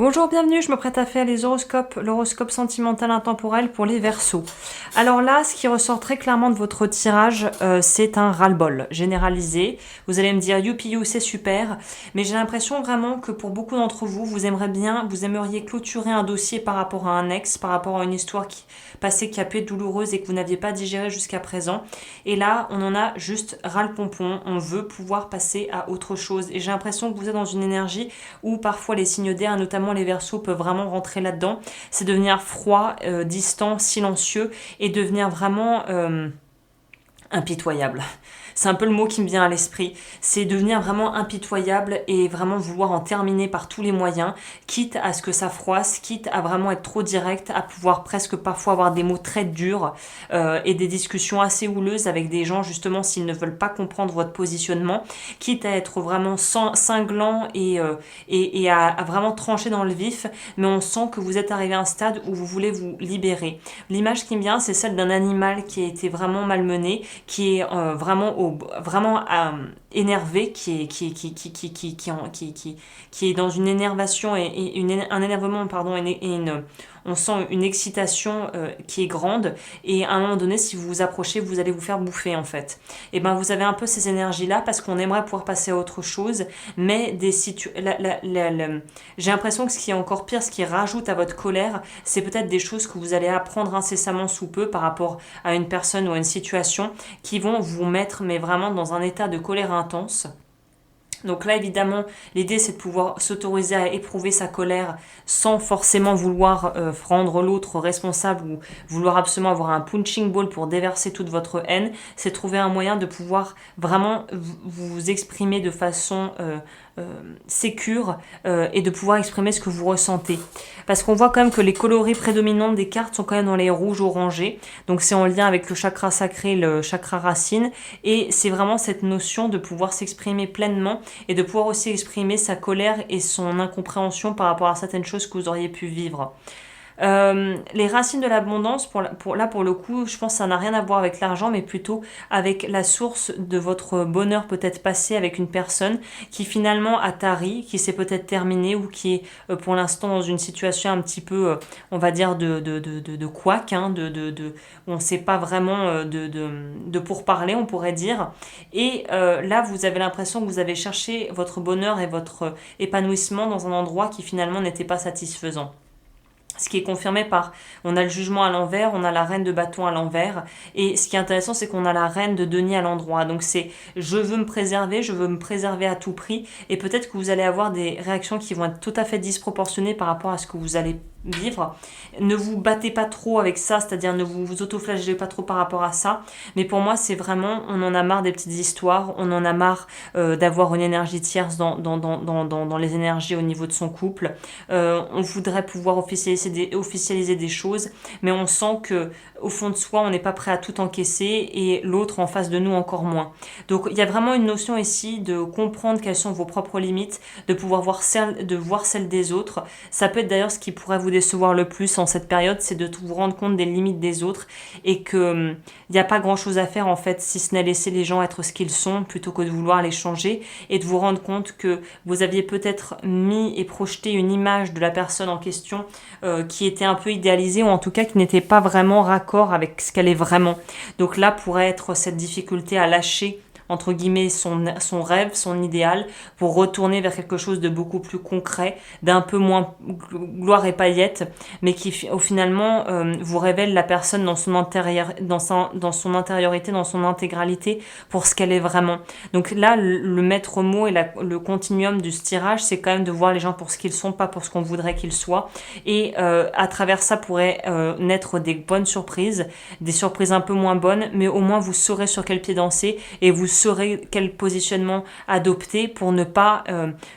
Bonjour, bienvenue, je me prête à faire les horoscopes, l'horoscope sentimental intemporel pour les Verseaux. Alors là, ce qui ressort très clairement de votre tirage, c'est un ras-le-bol généralisé. Vous allez me dire youpi c'est super, mais j'ai l'impression vraiment que pour beaucoup d'entre vous, vous aimeriez clôturer un dossier par rapport à un ex, par rapport à une histoire passée qui a pu être douloureuse et que vous n'aviez pas digéré jusqu'à présent. Et là, on en a juste ras-le-pompon, on veut pouvoir passer à autre chose. Et j'ai l'impression que vous êtes dans une énergie où parfois les signes d'air, notamment les Verseaux, peuvent vraiment rentrer là-dedans. C'est devenir froid, distant, silencieux et devenir vraiment impitoyable. C'est un peu le mot qui me vient à l'esprit. C'est devenir vraiment impitoyable et vraiment vouloir en terminer par tous les moyens, quitte à ce que ça froisse, quitte à vraiment être trop direct, à pouvoir presque parfois avoir des mots très durs et des discussions assez houleuses avec des gens, justement, s'ils ne veulent pas comprendre votre positionnement, quitte à être vraiment cinglant et à vraiment trancher dans le vif, mais on sent que vous êtes arrivé à un stade où vous voulez vous libérer. L'image qui me vient, c'est celle d'un animal qui a été vraiment malmené, qui est vraiment énervé, qui est dans une énervation un énervement pardon on sent une excitation qui est grande, et à un moment donné, si vous vous approchez, vous allez vous faire bouffer en fait. Et ben vous avez un peu ces énergies là parce qu'on aimerait pouvoir passer à autre chose, mais j'ai l'impression que ce qui est encore pire, ce qui rajoute à votre colère, c'est peut-être des choses que vous allez apprendre incessamment sous peu par rapport à une personne ou à une situation qui vont vous mettre mais vraiment dans un état de colère intense. Donc là, évidemment, l'idée, c'est de pouvoir s'autoriser à éprouver sa colère sans forcément vouloir rendre l'autre responsable ou vouloir absolument avoir un punching ball pour déverser toute votre haine. C'est trouver un moyen de pouvoir vraiment vous exprimer de façon sécure et de pouvoir exprimer ce que vous ressentez. Parce qu'on voit quand même que les coloris prédominants des cartes sont quand même dans les rouges orangés. Donc c'est en lien avec le chakra sacré, le chakra racine. Et c'est vraiment cette notion de pouvoir s'exprimer pleinement et de pouvoir aussi exprimer sa colère et son incompréhension par rapport à certaines choses que vous auriez pu vivre. Les racines de l'abondance, pour le coup, je pense que ça n'a rien à voir avec l'argent, mais plutôt avec la source de votre bonheur peut-être passé avec une personne qui finalement a tari, qui s'est peut-être terminée ou qui est pour l'instant dans une situation un petit peu, on va dire, de couac, hein, on ne sait pas vraiment de pourparler, on pourrait dire. Et là, vous avez l'impression que vous avez cherché votre bonheur et votre épanouissement dans un endroit qui finalement n'était pas satisfaisant. Ce qui est confirmé par, on a le jugement à l'envers, on a la reine de bâton à l'envers, et ce qui est intéressant, c'est qu'on a la reine de denier à l'endroit. Donc c'est, je veux me préserver à tout prix, et peut-être que vous allez avoir des réactions qui vont être tout à fait disproportionnées par rapport à ce que vous allez vivre. Ne vous battez pas trop avec ça, c'est-à-dire ne vous autoflagellez pas trop par rapport à ça, mais pour moi c'est vraiment, on en a marre des petites histoires, on en a marre d'avoir une énergie tierce dans les énergies au niveau de son couple. On voudrait pouvoir officialiser des choses, mais on sent que au fond de soi on n'est pas prêt à tout encaisser et l'autre en face de nous encore moins. Donc il y a vraiment une notion ici de comprendre quelles sont vos propres limites, de pouvoir voir celles des autres. Ça peut être d'ailleurs ce qui pourrait vous décevoir le plus en cette période, c'est de vous rendre compte des limites des autres et que il n'y a pas grand chose à faire en fait, si ce n'est laisser les gens être ce qu'ils sont plutôt que de vouloir les changer, et de vous rendre compte que vous aviez peut-être mis et projeté une image de la personne en question qui était un peu idéalisée, ou en tout cas qui n'était pas vraiment raccord avec ce qu'elle est vraiment. Donc là pourrait être cette difficulté à lâcher entre guillemets son rêve, son idéal, pour retourner vers quelque chose de beaucoup plus concret, d'un peu moins gloire et paillettes, mais qui finalement vous révèle la personne dans son intérieur, dans son intériorité, dans son intégralité, pour ce qu'elle est vraiment. Donc là, le maître mot et le continuum du tirage, c'est quand même de voir les gens pour ce qu'ils sont, pas pour ce qu'on voudrait qu'ils soient, et à travers ça pourrait naître des bonnes surprises, des surprises un peu moins bonnes, mais au moins vous saurez sur quel pied danser, et vous saurez quel positionnement adopter pour ne pas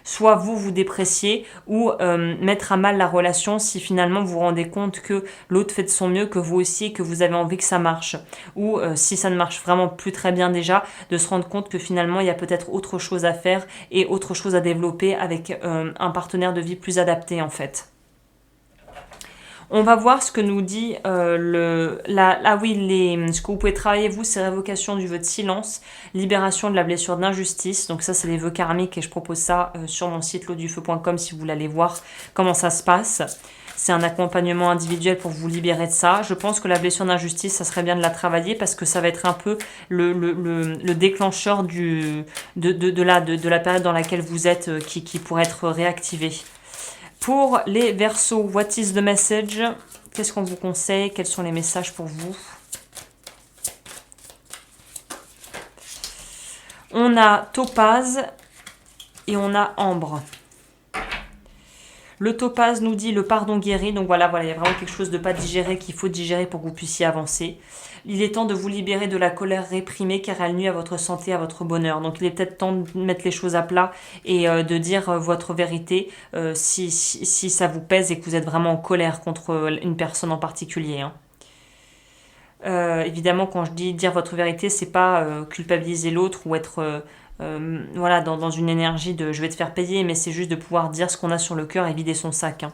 soit vous déprécier ou mettre à mal la relation si finalement vous vous rendez compte que l'autre fait de son mieux, que vous aussi, que vous avez envie que ça marche, ou si ça ne marche vraiment plus très bien déjà, de se rendre compte que finalement il y a peut-être autre chose à faire et autre chose à développer avec un partenaire de vie plus adapté en fait. On va voir ce que nous dit ce que vous pouvez travailler, vous, c'est révocation du vœu de silence, libération de la blessure d'injustice. Donc ça, c'est les vœux karmiques et je propose ça sur mon site lotdufeu.com si vous voulez aller voir comment ça se passe. C'est un accompagnement individuel pour vous libérer de ça. Je pense que la blessure d'injustice, ça serait bien de la travailler parce que ça va être un peu le déclencheur de la période dans laquelle vous êtes qui pourrait être réactivée. Pour les Verseaux, what is the message? Qu'est-ce qu'on vous conseille? Quels sont les messages pour vous? On a Topaz et on a Ambre. Le Topaz nous dit le pardon guéri. Donc voilà, il y a vraiment quelque chose de pas digéré qu'il faut digérer pour que vous puissiez avancer. Il est temps de vous libérer de la colère réprimée car elle nuit à votre santé, à votre bonheur. Donc il est peut-être temps de mettre les choses à plat et de dire votre vérité si ça vous pèse et que vous êtes vraiment en colère contre une personne en particulier. Évidemment, quand je dis dire votre vérité, c'est pas culpabiliser l'autre ou être voilà, dans une énergie de je vais te faire payer, mais c'est juste de pouvoir dire ce qu'on a sur le cœur et vider son sac.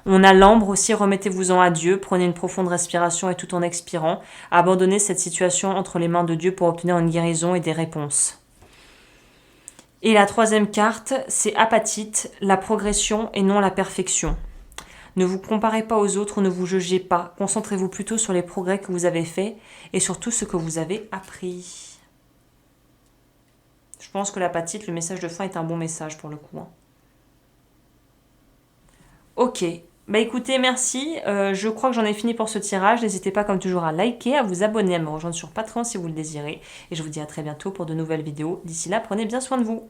On a l'Ambre aussi, remettez-vous-en à Dieu, prenez une profonde respiration et tout en expirant, abandonnez cette situation entre les mains de Dieu pour obtenir une guérison et des réponses. Et la troisième carte, c'est Apatite, la progression et non la perfection. Ne vous comparez pas aux autres, ne vous jugez pas, concentrez-vous plutôt sur les progrès que vous avez faits et sur tout ce que vous avez appris. Je pense que l'apatite, le message de fin est un bon message pour le coup. Ok. Bah écoutez, merci. Je crois que j'en ai fini pour ce tirage. N'hésitez pas comme toujours à liker, à vous abonner, à me rejoindre sur Patreon si vous le désirez. Et je vous dis à très bientôt pour de nouvelles vidéos. D'ici là, prenez bien soin de vous.